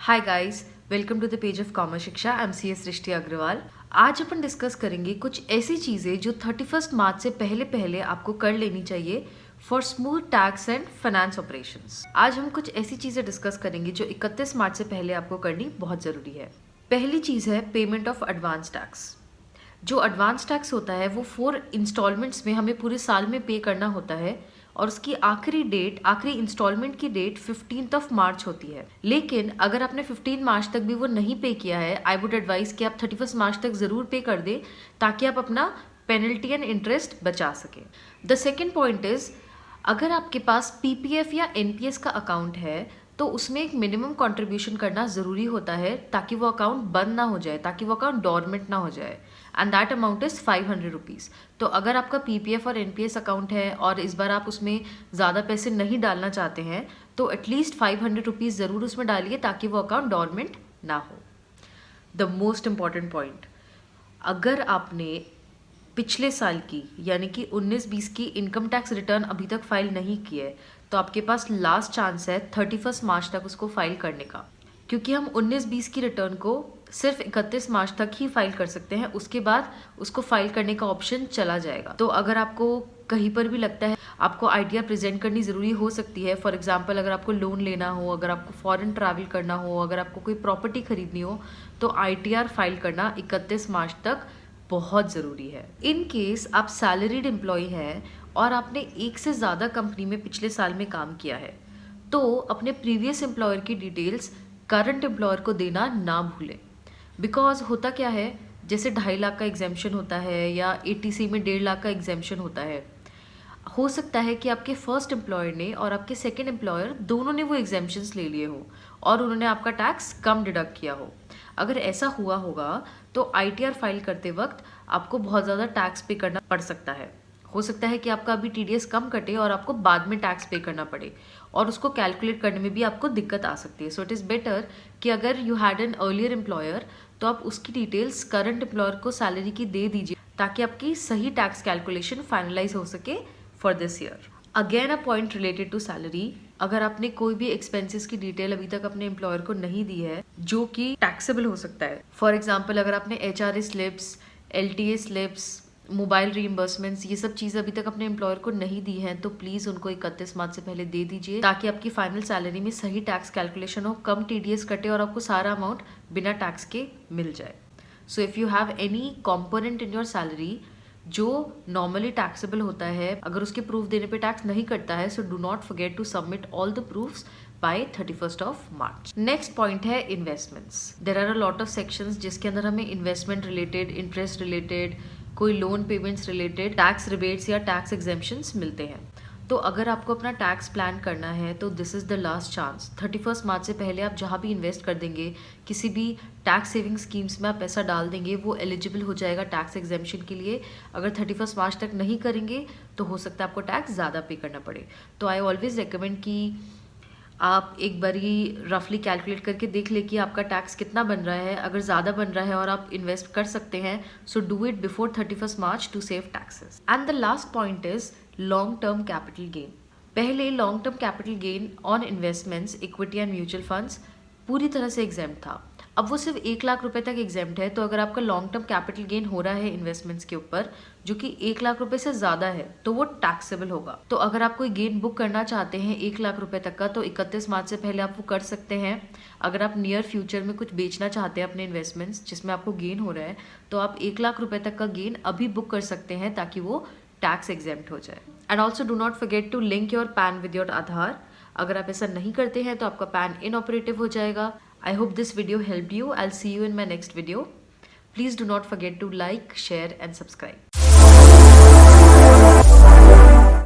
Hi guys, welcome to the page of Commerce Shiksha. I am C S Srishti Agarwal. आज अपन discuss करेंगे कुछ ऐसी चीज़ें जो 31 मार्च से पहले पहले आपको कर लेनी चाहिए for smooth tax and finance operations. आज हम कुछ ऐसी चीज़ें डिस्कस करेंगे जो 31 मार्च से पहले आपको करनी बहुत ज़रूरी है। पहली चीज़ है पेमेंट ऑफ एडवांस टैक्स। जो एडवांस टैक्स होता है वो 4 इंस्टॉलमेंट्स में हमें पूरे साल में पे करना होता है और उसकी आखिरी इंस्टॉलमेंट की डेट 15 मार्च होती है। लेकिन अगर आपने 15 मार्च तक भी वो नहीं पे किया है, आई वुड एडवाइस कि आप 31 मार्च तक ज़रूर पे कर दें ताकि आप अपना पेनल्टी एंड इंटरेस्ट बचा सकें। द सेकेंड पॉइंट इज़, अगर आपके पास पीपीएफ या एनपीएस का अकाउंट है तो उसमें एक मिनिमम कंट्रीब्यूशन करना ज़रूरी होता है ताकि वो अकाउंट बंद ना हो जाए, ताकि वो अकाउंट डॉर्मेंट ना हो जाए, and that amount is 500 rupees. तो अगर आपका पीपीएफ और एनपीएस अकाउंट है और इस बार आप उसमें ज़्यादा पैसे नहीं डालना चाहते हैं तो एटलीस्ट 500 रुपीज़ ज़रूर उसमें डालिए ताकि वो अकाउंट डॉर्मेंट ना हो। द मोस्ट इम्पॉर्टेंट पॉइंट, अगर आपने पिछले साल की यानी कि 19-20 की इनकम टैक्स रिटर्न अभी तक फाइल नहीं की है तो आपके पास लास्ट चांस है 31 मार्च तक उसको फाइल करने का, क्योंकि हम 19-20 की रिटर्न को सिर्फ 31 मार्च तक ही फाइल कर सकते हैं, उसके बाद उसको फाइल करने का ऑप्शन चला जाएगा। तो अगर आपको कहीं पर भी लगता है आपको आईटीआर प्रेजेंट करनी ज़रूरी हो सकती है, फॉर एग्जांपल अगर आपको लोन लेना हो, अगर आपको फॉरेन ट्रैवल करना हो, अगर आपको कोई प्रॉपर्टी खरीदनी हो तो आईटीआर फाइल करना 31 मार्च तक बहुत ज़रूरी है। इन केस आप सैलरीड एम्प्लॉय हैं और आपने एक से ज़्यादा कंपनी में पिछले साल में काम किया है तो अपने प्रीवियस एम्प्लॉयर की डिटेल्स करंट एम्प्लॉयर को देना ना भूलें। बिकॉज होता क्या है, जैसे 2.5 लाख का एग्जेम्पशन होता है या एटीसी में 1.5 लाख का एग्जेम्पशन होता है, हो सकता है कि आपके फर्स्ट एम्प्लॉयर ने और आपके सेकेंड एम्प्लॉयर दोनों ने वो एग्जेम्पशंस ले लिए हो और उन्होंने आपका टैक्स कम डिडक्ट किया हो। अगर ऐसा हुआ होगा तो आईटीआर फाइल करते वक्त आपको बहुत ज़्यादा टैक्स पे करना पड़ सकता है। हो सकता है कि आपका अभी टीडीएस कम कटे और आपको बाद में टैक्स पे करना पड़े और उसको कैलकुलेट करने में भी आपको दिक्कत आ सकती है। सो इट इज़ बेटर कि अगर you had an earlier employer तो आप उसकी डिटेल्स करंट एम्प्लॉयर को सैलरी की दे दीजिए ताकि आपकी सही टैक्स कैलकुलेशन फाइनलाइज हो सके for this year. Again a point related to salary, अगर आपने कोई भी एक्सपेंसेस की डिटेल अभी तक अपने एम्प्लॉयर को नहीं दी है जो कि टैक्सेबल हो सकता है, फॉर एग्जांपल अगर आपने HRA slips, LTA slips, mobile reimbursements, ये सब चीज़ अभी तक अपने एम्प्लॉयर को नहीं दी हैं तो प्लीज़ उनको 31 मार्च से पहले दे दीजिए ताकि आपकी फाइनल सैलरी में सही टैक्स कैलकुलेशन हो, कम टीडीएस कटे और आपको सारा अमाउंट बिना टैक्स के मिल जाए। So if you have any component in your salary जो नॉर्मली टैक्सेबल होता है, अगर उसके प्रूफ देने पे टैक्स नहीं कटता है, so do not forget to submit all the proofs by 31 March. Next point है investments. There are a lot of sections जिसके अंदर हमें इन्वेस्टमेंट रिलेटेड, इंटरेस्ट रिलेटेड, कोई loan payments related tax rebates या टैक्स एग्जेम्पशंस मिलते हैं। तो अगर आपको अपना टैक्स प्लान करना है तो this is the last chance. 31 मार्च से पहले आप जहाँ भी इन्वेस्ट कर देंगे, किसी भी टैक्स सेविंग स्कीम्स में आप पैसा डाल देंगे, वो एलिजिबल हो जाएगा टैक्स एग्जेम्पशन के लिए। अगर 31 मार्च तक नहीं करेंगे तो हो सकता है आपको टैक्स ज़्यादा पे करना पड़े। तो आई ऑलवेज रिकमेंड कि आप एक बार ही रफली कैलकुलेट करके देख ले कि आपका टैक्स कितना बन रहा है। अगर ज़्यादा बन रहा है और आप इन्वेस्ट कर सकते हैं so do it before 31 March to save taxes. And the last point is long term capital gain. पहले long term capital gain on investments, equity and mutual funds पूरी तरह से एग्जेम्प्ट था, अब वो सिर्फ 1 लाख रुपए तक एग्जेम्प्ट है। तो अगर आपका लॉन्ग टर्म कैपिटल गेन हो रहा है इन्वेस्टमेंट्स के ऊपर जो कि 1 लाख रुपए से ज़्यादा है तो वो टैक्सेबल होगा। तो अगर आप कोई गेन बुक करना चाहते हैं 1 लाख रुपए तक का तो 31 मार्च से पहले आप वो कर सकते हैं। अगर आप नियर फ्यूचर में कुछ बेचना चाहते हैं अपने इन्वेस्टमेंट्स जिसमें आपको गेन हो रहा है तो आप 1 लाख रुपए तक का गेन अभी बुक कर सकते हैं ताकि वो टैक्स एग्जेम्प्ट हो जाए। And also do not forget to link your PAN with your Aadhaar. अगर आप ऐसा नहीं करते हैं तो आपका पैन इनऑपरेटिव हो जाएगा। I hope this video helped you. I'll see you in my next video. Please do not forget to like, share and subscribe.